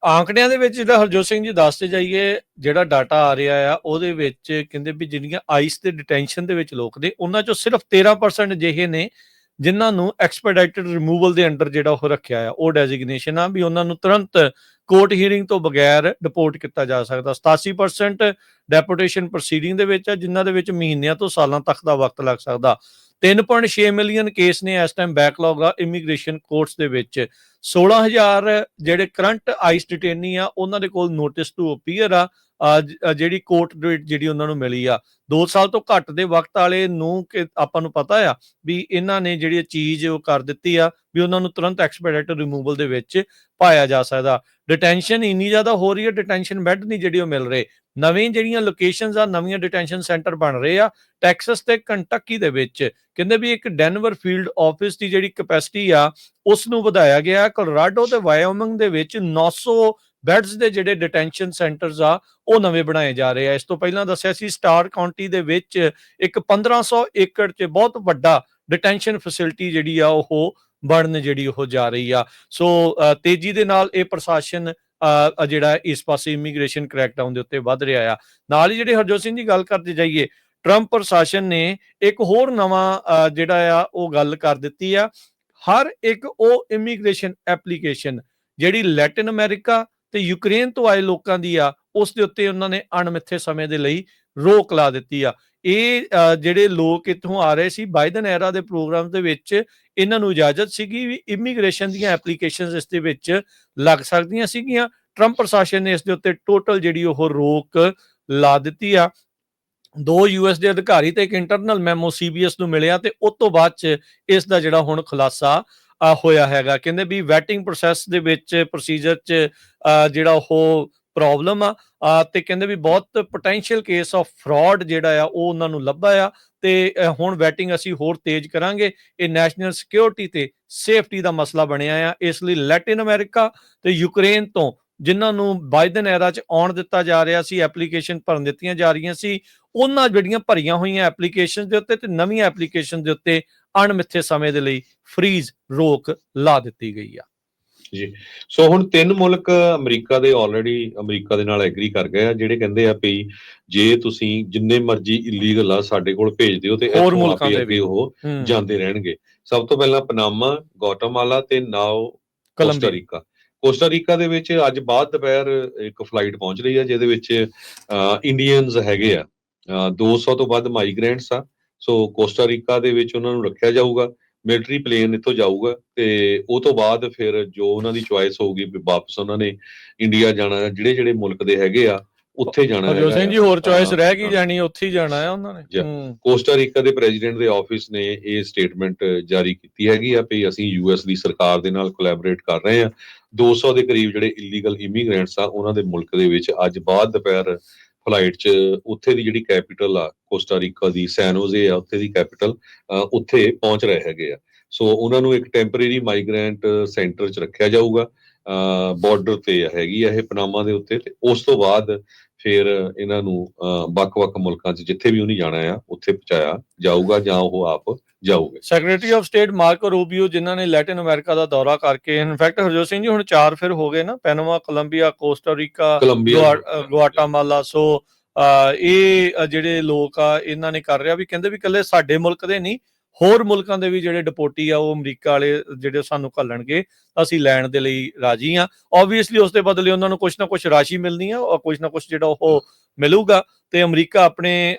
ਆંਕੜਿਆਂ ਦੇ ਵਿੱਚ ਜਿਹੜਾ ਹਰਜੋਤ ਸਿੰਘ ਜੀ ਦੱਸਦੇ ਜਾਈਏ, ਜਿਹੜਾ ਡਾਟਾ ਆ ਰਿਹਾ ਆ ਉਹਦੇ ਵਿੱਚ ਕਹਿੰਦੇ ਵੀ ਜਿਹੜੀਆਂ ਆਈਸ ਦੇ ਡਿਟੈਂਸ਼ਨ ਦੇ ਵਿੱਚ ਲੋਕ ਨੇ, ਉਹਨਾਂ ਚੋਂ ਸਿਰਫ 13% ਅਜਿਹੇ ਨੇ ਜਿਨ੍ਹਾਂ ਨੂੰ ਐਕਸਪੈਡਾਈਟਡ ਰਿਮੂਵਲ ਦੇ ਅੰਡਰ ਜਿਹੜਾ ਉਹ ਰੱਖਿਆ ਆ, ਉਹ ਡੈਜ਼ਿਗਨੇਸ਼ਨ ਆ ਵੀ ਉਹਨਾਂ ਨੂੰ ਤੁਰੰਤ ਕੋਰਟ ਹੀਅਰਿੰਗ ਤੋਂ ਬਗੈਰ ਡਿਪੋਰਟ ਕੀਤਾ ਜਾ ਸਕਦਾ। 87% ਡੈਪੋਟੇਸ਼ਨ ਪ੍ਰੋਸੀਡਿੰਗ ਦੇ ਵਿੱਚ ਆ, ਜਿਨ੍ਹਾਂ ਦੇ ਵਿੱਚ ਮਹੀਨਿਆਂ ਤੋਂ ਸਾਲਾਂ ਤੱਕ ਦਾ ਵਕਤ ਲੱਗ ਸਕਦਾ। 3.6 ਮਿਲੀਅਨ ਕੇਸ ਨੇ ਇਸ ਟਾਈਮ ਬੈਕਲੌਗ ਆ ਇਮੀਗ੍ਰੇਸ਼ਨ ਕੋਰਟਸ ਦੇ ਵਿੱਚ। 16,000 ਜਿਹੜੇ ਕਰੰਟ ਆਈਸ ਡਿਟੇਨੀ ਆ, ਉਹਨਾਂ ਦੇ ਕੋਲ ਨੋਟਿਸ ਟੂ ਅਪੀਅਰ ਆ, ਜਿਹੜੀ ਕੋਰਟ ਡੇਟ ਜਿਹੜੀ ਉਹਨਾਂ ਨੂੰ ਮਿਲੀ ਆ। 2 ਸਾਲ ਤੋਂ ਘੱਟ ਦੇ ਵਕਤ ਵਾਲੇ ਨੂੰ ਕਿ ਆਪਾਂ ਨੂੰ ਪਤਾ ਆ ਵੀ ਇਹਨਾਂ ਨੇ ਜਿਹੜੀ ਚੀਜ਼ ਉਹ ਕਰ ਦਿੱਤੀ ਆ ਵੀ ਉਹਨਾਂ ਨੂੰ ਤੁਰੰਤ ਐਕਸਪੈਡਾਈਟਡ ਰਿਮੂਵਲ ਦੇ ਵਿੱਚ ਪਾਇਆ ਜਾ ਸਕਦਾ। ਡਿਟੈਂਸ਼ਨ ਇੰਨੀ ਜ਼ਿਆਦਾ ਹੋ ਰਹੀ ਹੈ, ਡਿਟੈਂਸ਼ਨ ਬੈੱਡ ਨਹੀਂ ਜਿਹੜੇ ਉਹ ਮਿਲ ਰਹੇ। ਨਵੀਂ ਜਿਹੜੀਆਂ ਲੋਕੇਸ਼ਨਸ ਆ, ਨਵੀਆਂ ਡਿਟੈਂਸ਼ਨ ਸੈਂਟਰ ਬਣ ਰਹੇ ਆ ਟੈਕਸਸ ਤੇ ਕੰਟਕੀ ਦੇ ਵਿੱਚ। ਕਹਿੰਦੇ ਵੀ ਇੱਕ ਡੈਨਵਰ ਫੀਲਡ ਆਫਿਸ ਦੀ ਜਿਹੜੀ ਕੈਪੈਸਿਟੀ ਆ ਉਸ ਨੂੰ ਵਧਾਇਆ ਗਿਆ। ਕੋਲੋਰਾਡੋ ਤੇ ਵਾਇਓਮਿੰਗ ਦੇ ਵਿੱਚ 900 ਬੈਡਸ ਦੇ ਜਿਹੜੇ ਡਿਟੈਂਸ਼ਨ ਸੈਂਟਰਸ ਆ ਉਹ ਨਵੇਂ ਬਣਾਏ ਜਾ ਰਹੇ ਆ। ਇਸ ਤੋਂ ਪਹਿਲਾਂ ਦੱਸਿਆ ਸੀ ਸਟਾਰ ਕਾਉਂਟੀ ਦੇ ਵਿੱਚ ਇੱਕ 1500 ਏਕੜ 'ਚ ਬਹੁਤ ਵੱਡਾ ਡਿਟੈਂਸ਼ਨ ਫੈਸਿਲਿਟੀ ਜਿਹੜੀ ਆ ਉਹ ਬਣਨ ਜਿਹੜੀ ਉਹ ਜਾ ਰਹੀ ਆ। ਸੋ ਤੇਜ਼ੀ ਦੇ ਨਾਲ ਇਹ ਪ੍ਰਸ਼ਾਸਨ ਜਿਹੜਾ ਇਸ ਪਾਸੇ ਇਮੀਗ੍ਰੇਸ਼ਨ ਕ੍ਰੈਕਡਾਊਨ ਦੇ ਉੱਤੇ ਵੱਧ ਰਿਹਾ ਆ। ਨਾਲ ਹੀ ਜਿਹੜੇ ਹਰਜੋਤ ਸਿੰਘ ਜੀ ਗੱਲ ਕਰਦੇ ਜਾਈਏ, ਟਰੰਪ ਪ੍ਰਸ਼ਾਸਨ ਨੇ ਇੱਕ ਹੋਰ ਨਵਾਂ ਜਿਹੜਾ ਆ ਉਹ ਗੱਲ ਕਰ ਦਿੱਤੀ ਆ। ਹਰ ਇੱਕ ਉਹ ਇਮੀਗ੍ਰੇਸ਼ਨ ਐਪਲੀਕੇਸ਼ਨ ਜਿਹੜੀ ਲੈਟਿਨ ਅਮਰੀਕਾ ਤੇ ਯੂਕਰੇਨ ਤੋਂ ਆਏ ਲੋਕਾਂ ਦੀ ਆ, ਉਸ ਦੇ ਉੱਤੇ ਉਹਨਾਂ ਨੇ ਅਣਮਿੱਥੇ ਸਮੇਂ ਦੇ ਲਈ ਰੋਕ ਲਾ ਦਿੱਤੀ ਆ। ਇਹ ਜਿਹੜੇ ਲੋਕ ਇੱਥੋਂ ਆ ਰਹੇ ਸੀ ਬਾਈਡਨ ਐਰਾ ਦੇ ਪ੍ਰੋਗਰਾਮ ਦੇ ਵਿੱਚ, ਇਹਨਾਂ ਨੂੰ ਇਜਾਜ਼ਤ ਸੀਗੀ ਵੀ ਇਮੀਗ੍ਰੇਸ਼ਨ ਦੀਆਂ ਐਪਲੀਕੇਸ਼ਨਸ ਇਸ ਦੇ ਵਿੱਚ ਲੱਗ ਸਕਦੀਆਂ ਸੀਗੀਆਂ। ਟਰੰਪ ਪ੍ਰਸ਼ਾਸਨ ਨੇ ਇਸ ਦੇ ਉੱਤੇ ਟੋਟਲ ਜਿਹੜੀ ਉਹ ਰੋਕ ਲਾ ਦਿੱਤੀ ਆ। 2 US ਦੇ ਅਧਿਕਾਰੀ ਤੇ ਇੱਕ ਇੰਟਰਨਲ ਮੈਮੋ CBS ਨੂੰ ਮਿਲਿਆ ਤੇ ਉਸ ਤੋਂ ਬਾਅਦ 'ਚ ਇਸ ਦਾ ਜਿਹੜਾ ਹੁਣ ਖੁਲਾਸਾ ਹੋਇਆ ਹੈਗਾ। ਕਹਿੰਦੇ ਵੀ ਵੈਟਿੰਗ ਪ੍ਰੋਸੈਸ ਦੇ ਵਿੱਚ ਪ੍ਰੋਸੀਜਰ 'ਚ ਜਿਹੜਾ ਉਹ ਪ੍ਰੋਬਲਮ ਆ ਤੇ ਕਹਿੰਦੇ ਵੀ ਬਹੁਤ ਪੋਟੈਂਸ਼ੀਅਲ ਕੇਸ ਆਫ ਫਰਾਡ ਜਿਹੜਾ ਆ ਉਹ ਉਹਨਾਂ ਨੂੰ ਲੱਭਾ ਆ ਤੇ ਹੁਣ ਵੈਟਿੰਗ ਅਸੀਂ ਹੋਰ ਤੇਜ਼ ਕਰਾਂਗੇ। ਇਹ ਨੈਸ਼ਨਲ ਸਿਕਿਉਰਿਟੀ ਤੇ ਸੇਫਟੀ ਦਾ ਮਸਲਾ ਬਣਿਆ ਆ। ਇਸ ਲਈ ਲੈਟਿਨ ਅਮਰੀਕਾ ਤੇ ਯੂਕਰੇਨ ਤੋਂ ਜਿਨ੍ਹਾਂ ਨੂੰ ਬਾਈਡਨ ਐਰਾ 'ਚ ਆਉਣ ਦਿੱਤਾ ਜਾ ਰਿਹਾ ਸੀ, ਐਪਲੀਕੇਸ਼ਨ ਭਰਨ ਦਿੱਤੀਆਂ ਜਾ ਰਹੀਆਂ ਸੀ, ਉਹਨਾਂ ਜਿਹੜੀਆਂ ਭਰੀਆਂ ਹੋਈਆਂ ਐਪਲੀਕੇਸ਼ਨ ਦੇ ਉੱਤੇ ਤੇ ਨਵੀਆਂ ਐਪਲੀਕੇਸ਼ਨ ਦੇ ਉੱਤੇ ਅਣਮਿੱਥੇ ਸਮੇਂ ਦੇ ਲਈ ਫ੍ਰੀਜ਼ ਰੋਕ ਲਾ ਦਿੱਤੀ ਗਈ ਆ ਜੀ। ਸੋ ਹੁਣ 3 ਮੁਲਕ ਅਮਰੀਕਾ ਦੇ ਆਲਰੇਡੀ ਅਮਰੀਕਾ ਦੇ ਨਾਲ ਐਗਰੀ ਕਰ ਗਏ ਆ, ਜਿਹੜੇ ਕਹਿੰਦੇ ਆ ਵੀ ਜੇ ਤੁਸੀਂ ਜਿੰਨੇ ਮਰਜ਼ੀ ਇਲੀਗਲ ਆ ਸਾਡੇ ਕੋਲ ਭੇਜ ਦਿਓ ਤੇ ਹੋਰ ਇੱਥੋਂ ਮੁਲਕਾਂ ਆਪੇ ਦੇ ਅੱਗੇ ਵੀ ਉਹ ਜਾਂਦੇ ਰਹਿਣਗੇ। ਸਭ ਤੋਂ ਪਹਿਲਾਂ ਪਨਾਮਾ, ਗਵਾਟਾਮਾਲਾ ਤੇ ਨਾਓ ਕੋਸਟਾਰੀਕਾ। ਕੋਸਟਾਰੀਕਾ ਦੇ ਵਿੱਚ ਅੱਜ ਬਾਅਦ ਦੁਪਹਿਰ ਇੱਕ ਫਲਾਈਟ ਪਹੁੰਚ ਰਹੀ ਆ, ਜਿਹਦੇ ਵਿੱਚ ਇੰਡੀਅਨਸ ਹੈਗੇ ਆ 200 ਤੋਂ ਵੱਧ ਮਾਈਗ੍ਰੈਂਟਸ ਆ। ਸੋ ਕੋਸਟਾਰੀਕਾ ਦੇ ਵਿੱਚ ਉਹਨਾਂ ਨੂੰ ਰੱਖਿਆ ਜਾਊਗਾ। ਮਿਲਟਰੀ ਪਲੇਨ ਇੱਥੋਂ ਜਾਊਗਾ ਤੇ ਉਹ ਤੋਂ ਬਾਅਦ ਫਿਰ ਜੋ ਉਹਨਾਂ ਦੀ ਚੁਆਇਸ ਹੋਊਗੀ ਵੀ ਵਾਪਸ ਉਹਨਾਂ ਨੇ ਇੰਡੀਆ ਜਾਣਾ, ਜਿਹੜੇ ਜਿਹੜੇ ਮੁਲਕ ਦੇ ਹੈਗੇ ਆ ਉੱਥੇ ਜਾਣਾ ਹੈਗਾ। ਹਰਜੋਤ ਸਿੰਘ ਜੀ ਹੋਰ ਚੁਆਇਸ ਰਹਿ ਗਈ ਜਾਣੀ, ਉੱਥੇ ਹੀ ਜਾਣਾ ਹੈ ਉਹਨਾਂ ਨੇ। ਕੋਸਟਾਰੀਕਾ ਦੇ ਪ੍ਰੈਜ਼ੀਡੈਂਟ ਦੇ ਆਫਿਸ ਨੇ ਇਹ ਸਟੇਟਮੈਂਟ ਜਾਰੀ ਕੀਤੀ ਹੈਗੀ ਆ ਵੀ ਅਸੀਂ US ਦੀ ਸਰਕਾਰ ਦੇ ਨਾਲ ਕੋਲੈਬੋਰੇਟ ਕਰ ਰਹੇ ਆ। 200 ਦੇ ਕਰੀਬ ਜਿਹੜੇ ਇਲੀਗਲ ਇਮੀਗ੍ਰੈਂਟਸ ਆ ਉਹਨਾਂ ਦੇ ਮੁਲਕ ਦੇ ਵਿੱਚ ਅੱਜ ਬਾਅਦ ਦੁਪਹਿਰ ਫਲਾਈਟ 'ਚ ਉੱਥੇ ਦੀ ਜਿਹੜੀ ਕੈਪੀਟਲ ਆ ਕੋਸਟਾਰੀਕਾ ਦੀ ਸੈਨੋਜ਼ੇ ਆ, ਉੱਥੇ ਦੀ ਕੈਪੀਟਲ, ਉੱਥੇ ਪਹੁੰਚ ਰਹੇ ਹੈਗੇ ਆ। ਸੋ ਉਹਨਾਂ ਨੂੰ ਇੱਕ ਟੈਂਪਰੇਰੀ ਮਾਈਗ੍ਰੈਂਟ ਸੈਂਟਰ 'ਚ ਰੱਖਿਆ ਜਾਊਗਾ। ਬਾਰਡਰ ਤੇ ਹੈਗੀ ਆ ਇਹ ਪਨਾਮਾ ਦੇ ਉੱਤੇ, ਤੇ ਉਸ ਤੋਂ ਬਾਅਦ ਫਿਰ ਇਹਨਾਂ ਨੂੰ ਵੱਖ-ਵੱਖ ਮੁਲਕਾਂ 'ਚ ਜਿੱਥੇ ਵੀ ਉਹਨੇ ਜਾਣਾ ਆ ਉੱਥੇ ਪਹੁੰਚਾਇਆ ਜਾਊਗਾ ਜਾਂ ਉਹ ਆਪ ਜਾਊਗੇ। ਸੈਕਟਰੀ ਆਫ ਸਟੇਟ ਮਾਰਕੋ ਰੂਬੀਓ ਜਿਨ੍ਹਾਂ ਨੇ ਲੈਟਿਨ ਅਮਰੀਕਾ ਦਾ ਦੌਰਾ ਕਰਕੇ, ਇਨਫੈਕਟ ਹਰਜੋਤ ਸਿੰਘ ਜੀ ਹੁਣ 4 ਫਿਰ ਹੋ ਗਏ ਨਾ, ਪੈਨਾਮਾ, ਕੋਲੰਬੀਆ, ਕੋਸਟਾਰੀਕਾ, ਗੁਆਟਾਮਾਲਾ। ਸੋ ਇਹ ਜਿਹੜੇ ਲੋਕ ਆ ਇਹਨਾਂ ਨੇ ਕਰ ਰਿਹਾ ਵੀ ਕਹਿੰਦੇ ਵੀ ਇਕੱਲੇ ਸਾਡੇ ਮੁਲਕ ਦੇ ਨਹੀਂ, ਹੋਰ ਮੁਲਕਾਂ ਦੇ ਵੀ ਜਿਹੜੇ ਡਿਪੋਰਟੀ ਆ ਉਹ ਅਮਰੀਕਾ ਵਾਲੇ ਜਿਹੜੇ ਸਾਨੂੰ ਘੱਲਣਗੇ ਅਸੀਂ ਲੈਣ ਦੇ ਲਈ ਰਾਜੀ ਆ। ਓਬਵੀਅਸਲੀ ਉਸ ਦੇ ਬਦਲੇ ਉਹਨਾਂ ਨੂੰ ਕੁਛ ਨਾ ਕੁਛ ਰਾਸ਼ੀ ਮਿਲਣੀ ਆ ਔਰ ਕੁਛ ਨਾ ਕੁਛ ਜਿਹੜਾ ਉਹ ਮਿਲੂਗਾ ਤੇ ਅਮਰੀਕਾ ਆਪਣੇ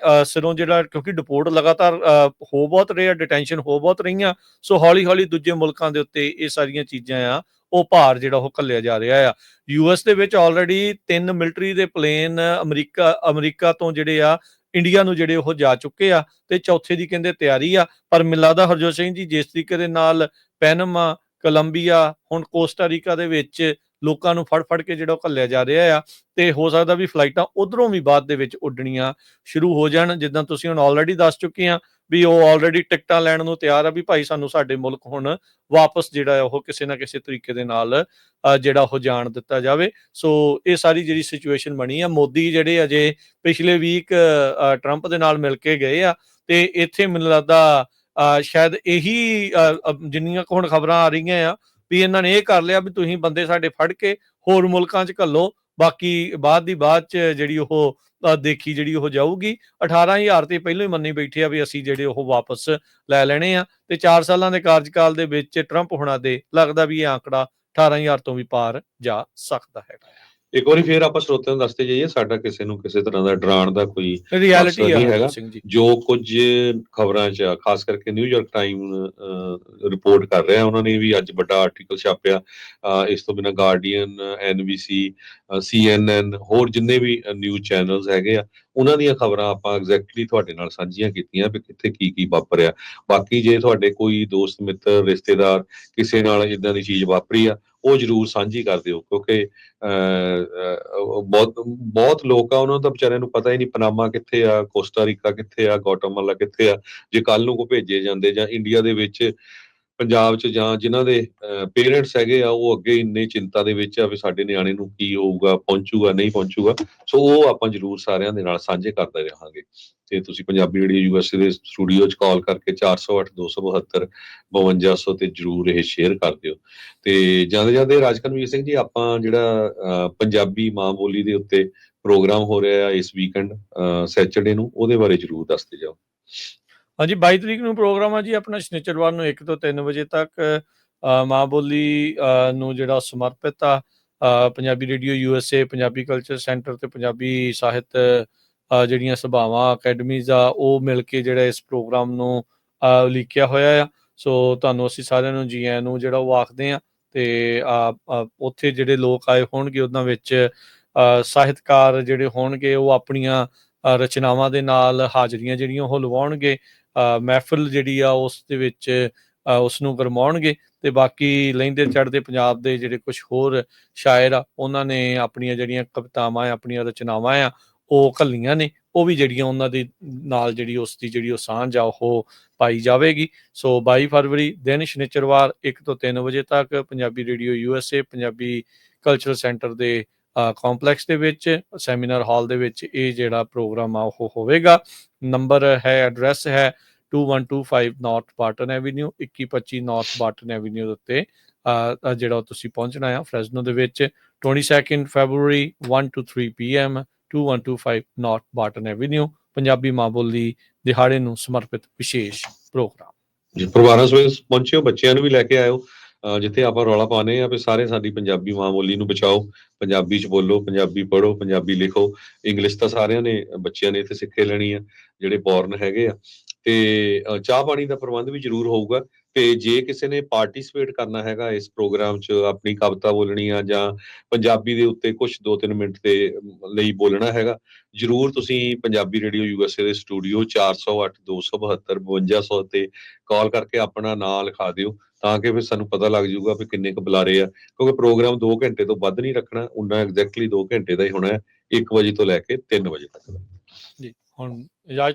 ਸਿਰੋਂ ਜਿਹੜਾ, ਕਿਉਂਕਿ ਡਿਪੋਰਟ ਲਗਾਤਾਰ ਹੋ ਬਹੁਤ ਰਹੇ ਆ, ਡਿਟੈਂਸ਼ਨ ਹੋ ਬਹੁਤ ਰਹੀਆਂ, ਸੋ ਹੌਲੀ ਹੌਲੀ ਦੂਜੇ ਮੁਲਕਾਂ ਦੇ ਉੱਤੇ ਇਹ ਸਾਰੀਆਂ ਚੀਜ਼ਾਂ ਆ ਉਹ ਭਾਰ ਜਿਹੜਾ ਉਹ ਘੱਲਿਆ ਜਾ ਰਿਹਾ ਆ। US ਦੇ ਵਿੱਚ ਆਲਰੇਡੀ 3 ਮਿਲਟਰੀ ਦੇ ਪਲੇਨ ਅਮਰੀਕਾ ਤੋਂ ਜਿਹੜੇ ਆ ਇੰਡੀਆ ਨੂੰ ਜਿਹੜੇ ਉਹ ਜਾ ਚੁੱਕੇ ਆ ਤੇ ਚੌਥੇ ਦੀ ਕਹਿੰਦੇ ਤਿਆਰੀ ਆ। ਪਰ ਮੈਨੂੰ ਲੱਗਦਾ ਹਰਜੋਤ ਸਿੰਘ ਜੀ ਜਿਸ ਤਰੀਕੇ ਦੇ ਨਾਲ ਪੈਨਾਮਾ, ਕੋਲੰਬੀਆ, ਹੁਣ ਕੋਸਟਾਰੀਕਾ ਦੇ ਵਿੱਚ ਲੋਕਾਂ ਨੂੰ ਫੜ ਕੇ ਜਿਹੜਾ ਉਹ ਘੱਲਿਆ ਜਾ ਰਿਹਾ ਆ ਤੇ ਹੋ ਸਕਦਾ ਵੀ ਫਲਾਈਟਾਂ ਉਧਰੋਂ ਵੀ ਬਾਅਦ ਦੇ ਵਿੱਚ ਉੱਡਣੀਆਂ ਸ਼ੁਰੂ ਹੋ ਜਾਣ। ਜਿੱਦਾਂ ਤੁਸੀਂ ਹੁਣ ਆਲਰੇਡੀ ਦੱਸ ਚੁੱਕੇ ਆ ਵੀ ਉਹ ਆਲਰੇਡੀ ਟਿਕਟਾਂ ਲੈਣ ਨੂੰ ਤਿਆਰ ਆ ਵੀ ਭਾਈ ਸਾਨੂੰ ਸਾਡੇ ਮੁਲਕ ਹੁਣ ਵਾਪਸ ਜਿਹੜਾ ਉਹ ਕਿਸੇ ਨਾ ਕਿਸੇ ਤਰੀਕੇ ਦੇ ਨਾਲ ਜਿਹੜਾ ਉਹ ਜਾਣ ਦਿੱਤਾ ਜਾਵੇ। ਸੋ ਇਹ ਸਾਰੀ ਜਿਹੜੀ ਸਿਚੁਏਸ਼ਨ ਬਣੀ ਆ। ਮੋਦੀ ਜਿਹੜੇ ਅਜੇ ਪਿਛਲੇ ਵੀਕ ਟਰੰਪ ਦੇ ਨਾਲ ਮਿਲ ਕੇ ਗਏ ਆ ਤੇ ਇੱਥੇ ਮੈਨੂੰ ਲੱਗਦਾ ਸ਼ਾਇਦ ਇਹੀ ਜਿੰਨੀਆਂ ਕੁ ਹੁਣ ਖਬਰਾਂ ਆ ਰਹੀਆਂ ਆ ਵੀ ਇਹਨਾਂ ਨੇ ਇਹ ਕਰ ਲਿਆ ਵੀ ਤੁਸੀਂ ਬੰਦੇ ਸਾਡੇ ਫੜ ਕੇ ਹੋਰ ਮੁਲਕਾਂ 'ਚ ਘੱਲੋ, ਬਾਕੀ ਬਾਅਦ ਦੀ ਬਾਅਦ 'ਚ ਜਿਹੜੀ ਉਹ ਦੇਖੀ ਜਿਹੜੀ ਉਹ ਜਾਊਗੀ। 18,000 ਤੇ ਪਹਿਲਾਂ ਹੀ ਮੰਨੀ ਬੈਠੇ ਆ ਵੀ ਅਸੀਂ ਜਿਹੜੇ ਉਹ ਵਾਪਸ ਲੈ ਲੈਣੇ ਆ, ਤੇ 4 ਸਾਲਾਂ ਦੇ ਕਾਰਜਕਾਲ ਦੇ ਵਿੱਚ ਟਰੰਪ ਹੋਣਾ ਦੇ ਲੱਗਦਾ ਵੀ ਇਹ ਆંકੜਾ 18,000 ਤੋਂ ਵੀ ਪਾਰ ਜਾ ਸਕਦਾ ਹੈਗਾ। ਇੱਕ ਵਾਰੀ ਫੇਰ ਆਪਾਂ ਸਰੋਤਿਆਂ ਨੂੰ ਦੱਸਦੇ ਜਾਈਏ, ਸਾਡਾ ਕਿਸੇ ਨੂੰ ਕਿਸੇ ਤਰ੍ਹਾਂ ਦਾ ਡਰਾਉਣ ਦਾ ਕੋਈ ਰਿਐਲਿਟੀ ਮਕਸਦ ਆ ਨਹੀਂ ਹਰਜੋਤ ਹੈਗਾ। ਸਿੰਘ ਜੀ। ਜੋ ਕੁਝ ਖਬਰਾਂ 'ਚ ਆ, ਖਾਸ ਕਰਕੇ ਨਿਊਯਾਰਕ ਟਾਈਮ ਰਿਪੋਰਟ ਕਰ ਰਿਹਾ, ਉਹਨਾਂ ਨੇ ਵੀ ਅੱਜ ਵੱਡਾ ਆਰਟੀਕਲ ਛਾਪਿਆ। ਇਸ ਤੋਂ ਬਿਨਾਂ ਗਾਰਡੀਅਨ, NBC, CNN, ਹੋਰ ਜਿੰਨੇ ਵੀ ਨਿਊਜ਼ ਚੈਨਲਸ ਹੈਗੇ ਆ, ਉਹਨਾਂ ਦੀਆਂ ਖਬਰਾਂ ਆਪਾਂ ਐਗਜ਼ੈਕਟਲੀ ਤੁਹਾਡੇ ਨਾਲ ਸਾਂਝੀਆਂ ਕੀਤੀਆਂ ਵੀ ਕਿੱਥੇ ਕੀ ਕੀ ਵਾਪਰਿਆ। ਬਾਕੀ ਜੇ ਤੁਹਾਡੇ ਕੋਈ ਦੋਸਤ ਮਿੱਤਰ ਰਿਸ਼ਤੇਦਾਰ ਕਿਸੇ ਨਾਲ ਇਦਾਂ ਦੀ ਚੀਜ਼ ਵਾਪਰੀ ਆ, ਉਹ ਜ਼ਰੂਰ ਸਾਂਝੀ ਕਰ ਦਿਓ, ਕਿਉਂਕਿ ਬਹੁਤ ਲੋਕ ਆ, ਉਹਨਾਂ ਨੂੰ ਤਾਂ ਵਿਚਾਰਿਆਂ ਨੂੰ ਪਤਾ ਹੀ ਨਹੀਂ ਪਨਾਮਾ ਕਿੱਥੇ ਆ, ਕੋਸਟਾ ਰੀਕਾ ਕਿੱਥੇ ਆ, ਗੋਟਾਮਾਲਾ ਕਿੱਥੇ ਆ। ਜੇ ਕੱਲ ਨੂੰ ਕੋ ਭੇਜੇ ਜਾਂਦੇ ਜਾਂ ਇੰਡੀਆ ਦੇ ਵਿੱਚ ਪੰਜਾਬ 'ਚ ਜਾਂ ਜਿਨ੍ਹਾਂ ਦੇ ਪੇਰੈਂਟਸ ਹੈਗੇ ਆ, ਉਹ ਅੱਗੇ ਇੰਨੇ ਚਿੰਤਾ ਦੇ ਵਿੱਚ ਆ ਵੀ ਸਾਡੇ ਨਿਆਣੇ ਨੂੰ ਕੀ ਹੋਊਗਾ, ਪਹੁੰਚੂਗਾ ਨਹੀਂ ਪਹੁੰਚੂਗਾ। ਸੋ ਉਹ ਆਪਾਂ ਜ਼ਰੂਰ ਸਾਰਿਆਂ ਦੇ ਨਾਲ ਸਾਂਝੇ ਕਰਦੇ ਰਹਾਂਗੇ। ਤੇ ਤੁਸੀਂ ਪੰਜਾਬੀ ਰੇਡੀਓ USA ਦੇ ਸਟੂਡੀਓ 'ਚ ਕਾਲ ਕਰਕੇ 408-272-5200 ਤੇ ਜ਼ਰੂਰ ਇਹ ਸ਼ੇਅਰ ਕਰ ਦਿਓ। ਤੇ ਜਾਂਦੇ ਜਾਂਦੇ ਰਾਜਕਨਵੀਰ ਸਿੰਘ ਜੀ, ਆਪਾਂ ਜਿਹੜਾ ਪੰਜਾਬੀ ਮਾਂ ਬੋਲੀ ਦੇ ਉੱਤੇ ਪ੍ਰੋਗਰਾਮ ਹੋ ਰਿਹਾ ਇਸ ਵੀਕਐਂਡ ਸੈਚਰਡੇ ਨੂੰ, ਉਹਦੇ ਬਾਰੇ ਜ਼ਰੂਰ ਦੱਸਦੇ ਜਾਓ। ਹਾਂਜੀ, 22 ਤਰੀਕ ਨੂੰ ਪ੍ਰੋਗਰਾਮ ਆ ਜੀ ਆਪਣਾ ਸ਼ਨੀਚਰਵਾਰ ਨੂੰ 1 ਤੋਂ 3 ਵਜੇ ਤੱਕ। ਮਾਂ ਬੋਲੀ ਨੂੰ ਜਿਹੜਾ ਸਮਰਪਿਤ ਆ, Punjabi radio USA, Punjabi culture centre ਤੇ ਪੰਜਾਬੀ ਸਾਹਿਤ ਜਿਹੜੀਆਂ ਸਭਾਵਾਂ, ਅਕੈਡਮੀਜ਼ ਆ, ਉਹ ਮਿਲ ਕੇ ਜਿਹੜਾ ਇਸ ਪ੍ਰੋਗਰਾਮ ਨੂੰ ਉਲੀਕਿਆ ਹੋਇਆ ਆ। ਸੋ ਤੁਹਾਨੂੰ ਅਸੀਂ ਸਾਰਿਆਂ ਨੂੰ ਜੀ ਆਇਆਂ ਨੂੰ ਜਿਹੜਾ ਉਹ ਆਖਦੇ ਆ। ਤੇ ਉੱਥੇ ਜਿਹੜੇ ਲੋਕ ਆਏ ਹੋਣਗੇ, ਉਹਨਾਂ ਵਿੱਚ ਸਾਹਿਤਕਾਰ ਜਿਹੜੇ ਹੋਣਗੇ, ਉਹ ਆਪਣੀਆਂ ਰਚਨਾਵਾਂ ਦੇ ਨਾਲ ਹਾਜ਼ਰੀਆਂ ਜਿਹੜੀਆਂ ਉਹ ਲਵਾਉਣਗੇ। ਮਹਿਫਿਲ ਜਿਹੜੀ ਆ ਉਸ ਦੇ ਵਿੱਚ ਉਸ ਨੂੰ ਗਰਮਾਉਣਗੇ। ਤੇ ਬਾਕੀ ਲਹਿੰਦੇ ਚੜ੍ਹਦੇ ਪੰਜਾਬ ਦੇ ਜਿਹੜੇ ਕੁਛ ਹੋਰ ਸ਼ਾਇਰ ਆ, ਉਹਨਾਂ ਨੇ ਆਪਣੀਆਂ ਜਿਹੜੀਆਂ ਕਵਿਤਾਵਾਂ, ਆਪਣੀਆਂ ਰਚਨਾਵਾਂ ਆ, ਉਹ ਘੱਲੀਆਂ ਨੇ। ਉਹ ਵੀ ਜਿਹੜੀਆਂ ਉਹਨਾਂ ਦੇ ਨਾਲ ਜਿਹੜੀ ਉਸ ਦੀ ਜਿਹੜੀ ਉਹ ਸਾਂਝ ਆ ਉਹ ਪਾਈ ਜਾਵੇਗੀ। ਸੋ 22 ਫਰਵਰੀ ਦਿਨ ਸ਼ਨੀਚਰਵਾਰ 1 ਤੋਂ 3 ਵਜੇ ਤੱਕ Punjabi radio USA, Punjabi cultural centre ਦੇ ਕੰਪਲੈਕਸ ਦੇ ਵਿੱਚ, ਸੈਮੀਨਾਰ ਹਾਲ ਦੇ ਵਿੱਚ ਇਹ ਜਿਹੜਾ ਪ੍ਰੋਗਰਾਮ ਆ ਉਹ ਹੋਵੇਗਾ। ਨੰਬਰ ਹੈ, ਐਡਰੈਸ ਹੈ 2125 north Barton avenue, 2125 north Barton avenue ਦੇ ਉੱਤੇ ਜਿਹੜਾ ਤੁਸੀਂ ਪਹੁੰਚਣਾ ਆ ਫ੍ਰੈਜ਼ਨੋ ਦੇ ਵਿੱਚ। 22 ਫਰਵਰੀ 1 to 3 PM, 2125 north Barton avenue. Punjabi ਮਾਂ ਬੋਲੀ ਦਿਹਾੜੇ ਨੂੰ ਸਮਰਪਿਤ ਵਿਸ਼ੇਸ਼ ਪ੍ਰੋਗਰਾਮ ਜੀ। ਪਰਿਵਾਰਾਂ ਸਮੇਤ ਪਹੁੰਚਿਓ, ਬੱਚਿਆਂ ਨੂੰ ਵੀ ਲੈ ਕੇ ਆਇਓ। ਜਿੱਥੇ ਆਪਾਂ ਰੌਲਾ ਪਾਉਂਦੇ ਆ ਵੀ ਸਾਰੇ ਸਾਡੀ ਪੰਜਾਬੀ ਮਾਂ ਬੋਲੀ ਨੂੰ ਬਚਾਓ, ਪੰਜਾਬੀ 'ਚ ਬੋਲੋ, ਪੰਜਾਬੀ ਪੜ੍ਹੋ, ਪੰਜਾਬੀ ਲਿਖੋ। ਇੰਗਲਿਸ਼ ਤਾਂ ਸਾਰਿਆਂ ਨੇ ਬੱਚਿਆਂ ਨੇ ਇੱਥੇ ਸਿੱਖੇ ਲੈਣੀ ਆ ਜਿਹੜੇ ਬੋਰਨ ਹੈਗੇ ਆ। ਤੇ ਚਾਹ ਪਾਣੀ ਦਾ ਪ੍ਰਬੰਧ ਵੀ ਜ਼ਰੂਰ ਹੋਊਗਾ। ਤੇ ਜੇ ਕਿਸੇ ਨੇ ਪਾਰਟੀਸਪੇਟ ਕਰਨਾ ਹੈਗਾ ਇਸ ਪ੍ਰੋਗਰਾਮ 'ਚ, ਆਪਣੀ ਕਵਿਤਾ ਬੋਲਣੀ ਆ ਜਾਂ ਪੰਜਾਬੀ ਦੇ ਉੱਤੇ ਕੁਛ 2-3 ਮਿੰਟ ਦੇ ਲਈ ਬੋਲਣਾ ਹੈਗਾ, ਜ਼ਰੂਰ ਤੁਸੀਂ ਪੰਜਾਬੀ ਰੇਡੀਓ USA ਦੇ ਸਟੂਡੀਓ 408-272-5200 ਤੇ ਕਾਲ ਕਰਕੇ ਆਪਣਾ ਨਾਂ ਲਿਖਾ ਦਿਓ, ਤਾਂ ਕਿ ਫਿਰ ਸਾਨੂੰ ਪਤਾ ਲੱਗ ਜਾਊਗਾ ਵੀ ਕਿੰਨੇ ਕੁ ਬੁਲਾਰੇ ਆ। ਕਿਉਂਕਿ ਪ੍ਰੋਗਰਾਮ 2 ਘੰਟੇ ਤੋਂ ਵੱਧ ਨਹੀਂ ਰੱਖਣਾ, ਉਹਨਾਂ ਐਗਜ਼ੈਕਟਲੀ 2 ਘੰਟੇ ਦਾ ਹੀ ਹੋਣਾ ਹੈ, 1 ਵਜੇ ਤੋਂ ਲੈ ਕੇ 3 ਵਜੇ ਤੱਕ ਦਾ। ਜੀ। ਹੁਣ ਇਜਾਜ਼ਤ